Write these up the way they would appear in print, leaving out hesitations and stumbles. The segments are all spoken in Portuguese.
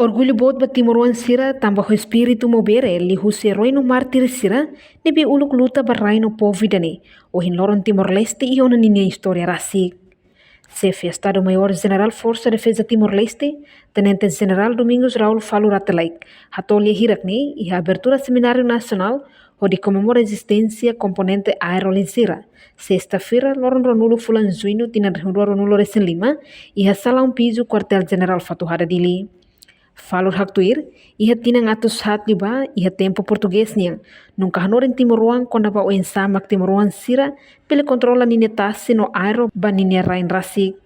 Orgulho bod ba Timoruan sira tambah o espírito mobere li husi herói no mártir sira nebe uluk luta barai no povo idane o hinloron Timor-Leste e ona ninia história rasik. Chefe Estado-Maior General Força Defesa Timor-Leste, Tenente General Domingos Raul Falo Ratelaik, hatoli hirak ne e a abertura seminário nacional onde comemora a existência componente aerolizira. Sexta-feira, loron ronulo fulan junho tina rua ronulo recém lima e a sala piso quartel general Fatuhara Dili. Falor haktuir, iha tinang atus hat liba, iha tempo português niang. Nunca hanor em Timoruan quando ba o ensamak Timoruan sira, pele controla nine tasse no aero ba nine rain rasik.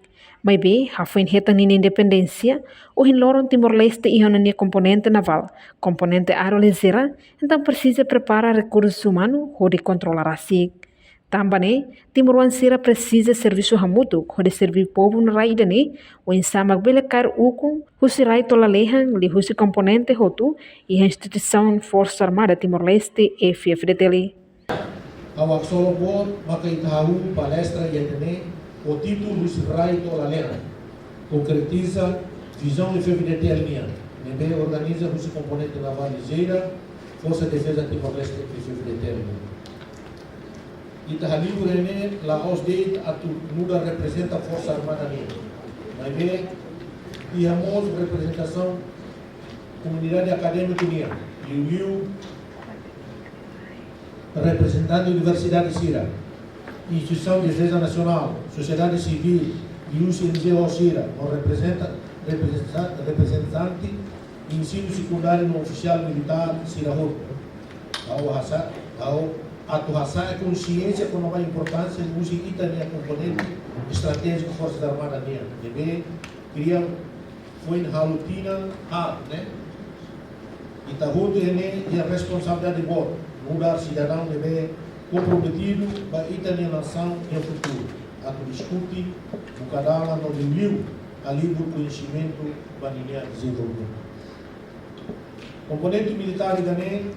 Mas bem, hafuin heta nine independência, o hinloron Timor-Leste iha nine componente naval, componente aerolizera, então precisa preparar recursos humanos, onde controlar rasik. Também, Timoruan sira precisa serviço hamutu, onde servir povo no raida ne, o ensamak belekar ukun, husi rai tola lehan, li husi componente hotu, e a instituição Força Armada Timor-Leste, FFDTL. Awak solobor maka itahu palestra yentene o título husi rai tola lehan, concretiza visão FFDTL nian, nebe organiza husi componente naval ligeira, Força Defesa Timor-Leste FFDTL. Itahalil rene la osdeit atu muda representa a Força Armada nian. Mas bem, tínhamos representação comunidade acadêmica nian. Liu representante da Universidade Sira, Instituição de Defesa Nacional, Sociedade Civil, e o CNGO Sira, o representante de ensino secundário no oficial militar Sira Hur. Atuação é consciência com a importância de uso e também componente estratégico das Forças Armadas nian. Deve criar foi na rotina né? E tá junto e a responsabilidade de bordo. Mudar cidadão deve comprometido para a nação e o futuro. A discutir o cadala no livro ali do conhecimento para desenvolvimento. Componente militar também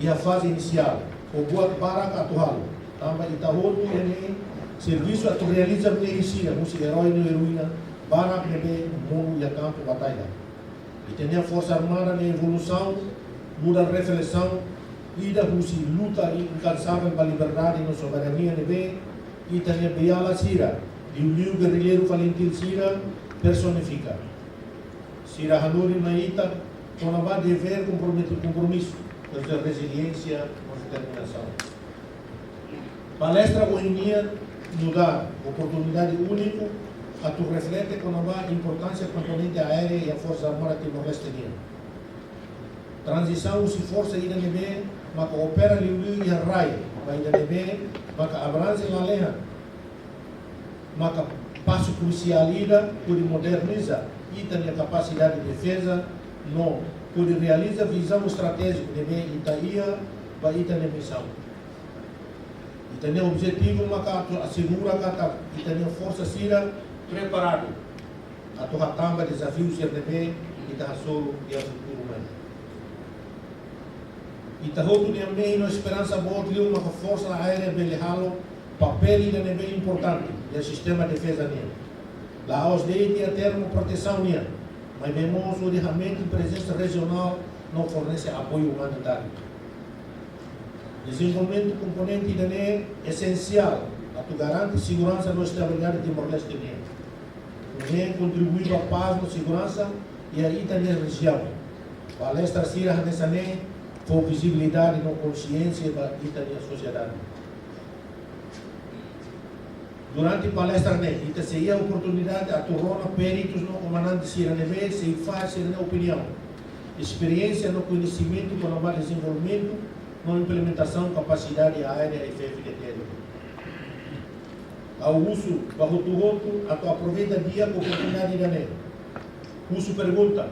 e a fase inicial. O boa para atual. Também Itaúdo ele serviço a realiza medicina, música herói no heroína, para beber mundo e a campo batalha. E tem a Força Armada na evolução, muda a reflexão, e da luta incansável para a liberdade e a soberania nebe, e tem a Biala Sira, e o Liu Guerrilheiro Valentim Sira personifica. Sira Hanuri Naita, com a dever compromisso, com a resiliência, determinação. Palestra Boemia mudar, oportunidade única, a tu reflete com a importância componente aérea e a Força Armada Timor-Leste. Transição se força ainda nebe, mas opera liu e a raia, mas ainda nebe, mas abrange na leha, mas passo crucial ainda por modernizar e também a capacidade de defesa, não, por realizar visão estratégica nebe Itaía para ir na missão. E tem o objetivo, mas assegura que tem força sira preparado. A tua tamba desafio ser nebe e tá solo e a futuro humano. E tá outro dia meio esperança boa de uma força aérea belehalo papel e nebe importante do sistema de defesa nele. Lá os deite a termo proteção nele, mas vemos o realmente presença regional não fornece apoio humanitário. Desenvolvimento componente é essencial para garantir segurança na estabilidade de Timor-Leste. Também contribui para a paz, na segurança e aí também a região. Palestra Sira nessa for visibilidade na consciência e também a sociedade. Durante a palestra ita seria a oportunidade a tornar peritos no comandante Sira Neve se faz na opinião, experiência no conhecimento com o desenvolvimento na implementação capacidade aérea e FFDTL. Ao uso bajo tu roto, a tu aproveita dia com oportunidade da nele. Uso pergunta,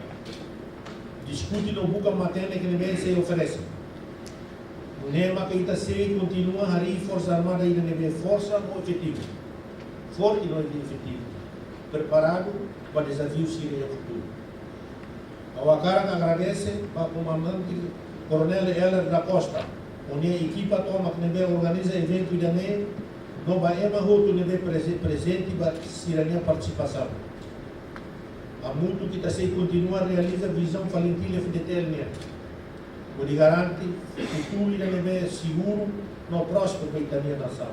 discute no buca materna que nem se oferece. O nema que está se continua a rir Força Armada e neve força ou efetivo. Forte não é efetivo. Preparado para desafio Síria e futuro. Ao Acara agradece para o comandante Coronel Heller da Costa, onde a equipa toma que neve organiza evento e neve, no Baema Roto neve presente para a participação. a muito kita sei continua a realizar visão falentilha FDTL pode garante futuro da neve seguro no próximo para a Itania nação.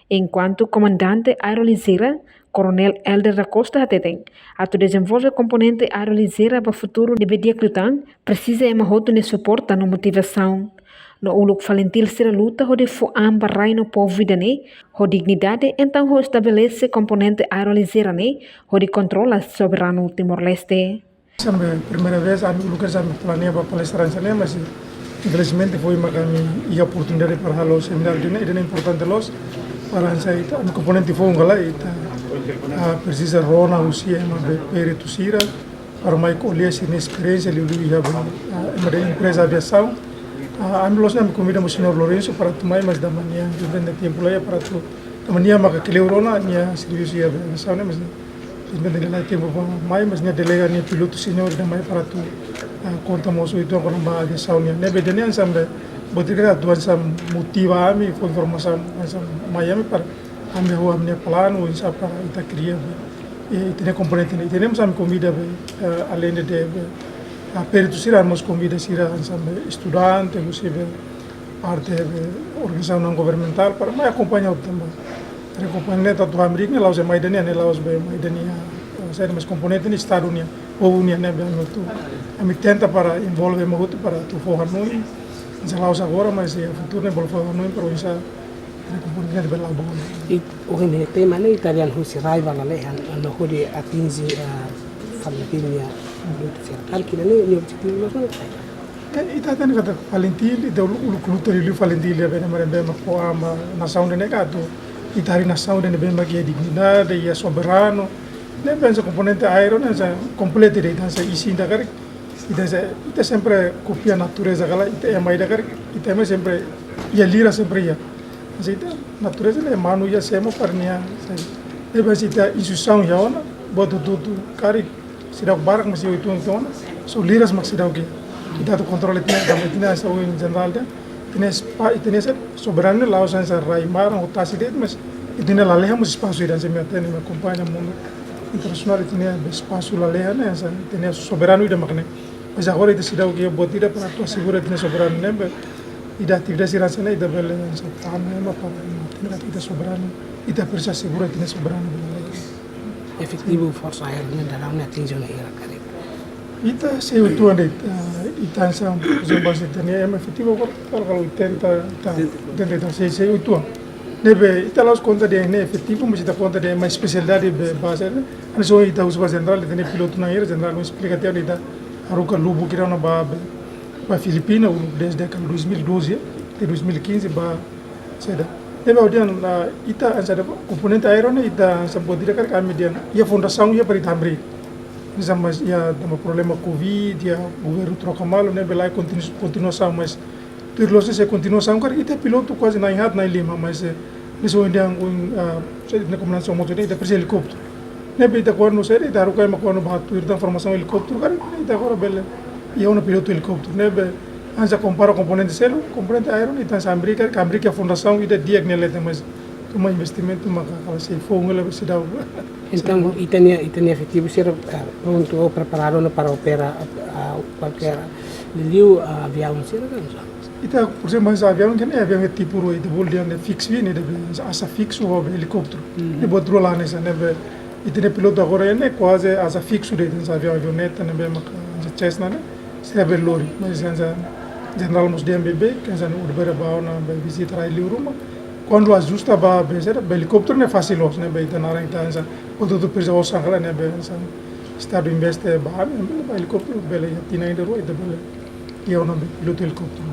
Enquanto comandante aeroliseira, Coronel Elder da Costa Hateteng, ato desenvolve componente aeroliseira para o futuro de Bediaklutan, precisa emahoto ne suporta no motivação. No uluk falentil sira luta ho de foam barai no povo idane, ho dignidade então ho estabelece componente aeroliseira ne, ho de controla soberano Timor-Leste. Essa é a primeira vez que o Lucas planeia para palestrar em mas infelizmente foi uma a oportunidade para o seminário de é importante los para o componente foi precisa rona o sistema de peritusira para mais colher essa experiência ele ia uma empresa de aviação a mim los me convida o senhor Lourenço para tomar mais da manhã de tempo lá para tu da manhã maka que rona minha serviço de aviação mas simplesmente não tempo mais mas minha delega minha piloto senhor da mais para tu contamos itu kalau mbak aviação ne bedanya sampai botiga tuan sam motiva a mim foi informação sam Miami para a minha plano e sabe para ita cria e tem componente ne temos am convida além de a peritusira nos convida sira sam estudante você parte da organização não governamental para me acompanhar também componente da América lá os maidania né lá os maidania sério mas componente no Estado Unido ou União né bem muito a me tenta para envolver muito para tu forrar noi já lá agora mas o futuro né envolver noi para isso componente bem lá bom e o que tem maneira italiano que se raiva lá né no que atinge a família muito certo que nem objetivo não é ita tani kata falentil ita luta liu falentil ya bena merembe ma nação de negado itari nação de bem que dignidade e soberano ne pensa componente aéreo né já completa de dança e sim da cara ita sempre copia natureza gala ita é mais da cara ita é sempre ia lira sempre ia mas ita natureza é manu ia semo parnia ne pensa ita instrução ya ona bodo tudo cara sira barak masih itu então so liras maksida oke kita tu controle tinha essa o general da tinha soberano lá os anjos raimar o taside mas tinha lá lemos espaço irã se me atende me acompanha mundo internacional tinha espaço lá leha né tinha soberano ida makne mas agora ida sida oke botida para tu segura tinha soberano né ida atividade irã se né ida bele essa fama ma para tinha soberano ida precisa segura tinha soberano efetivo força aérea dalam atinge na era cara ita se utuan ita são por exemplo se tem é efetivo kalau tenta se utuan deve ita las conta de é efetivo mas ita conta de mais especialidade base né a só ita usa central tem piloto na era central não explica até ita aruca lubu que era na ba Filipina desde 2012 de 2015 ba seda deve odian ita ansada componente aéreo né ita sabot dire kami dia ia fundação ia para tambri mas ia tem problema covid ia governo troca malo né belai continuação mas tudo se continuação cara ita piloto quase na hat na lima mas isso ainda na comunicação motor ita precisa helicóptero né ita quando não sei ita rukai ma quando batu ita informação helicóptero cara ita agora bele ia um piloto helicóptero né anja compara componente selo componente aéreo ita sambrica a fundação ida diagnelete mas como investimento maka kalau se fogo ela se dá então itania efetivo ser pronto ou preparado para operar qualquer liu avião ser ita por exemplo mas avião que é avião tipo ro ita boldia ne fixo ne de asa fixo ou helicóptero ne bodro lá nessa ne ita piloto agora ne quase asa fixo de avião avioneta ne maka Cessna ne se é lori mas anja general mos DMB que anja no urbera bauna visitar ali rumah quando ajusta ba helicóptero ne fácil os ne be tanara ita quando tu precisa os sangala ne be estado investe ba helicóptero bele tina ainda ro ita bele e eu não piloto helicóptero.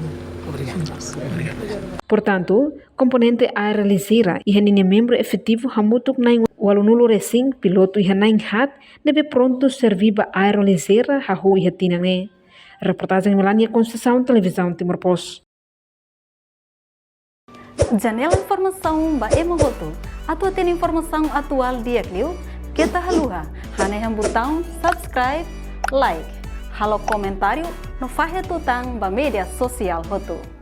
Portanto, componente aeroliseira e é membro efetivo hamutuk na walunulo racing piloto e na hat deve pronto servir ba aeroliseira hahu e tinane. Reportagem Melania Conceição, Televisão Timor Post. Janela Informação ba Emogoto. Atua tem informação atual dia Clio. Kita haluha. Haneham botão subscribe, like. Halo comentário no Fahe Tutang ba media sosial Hoto.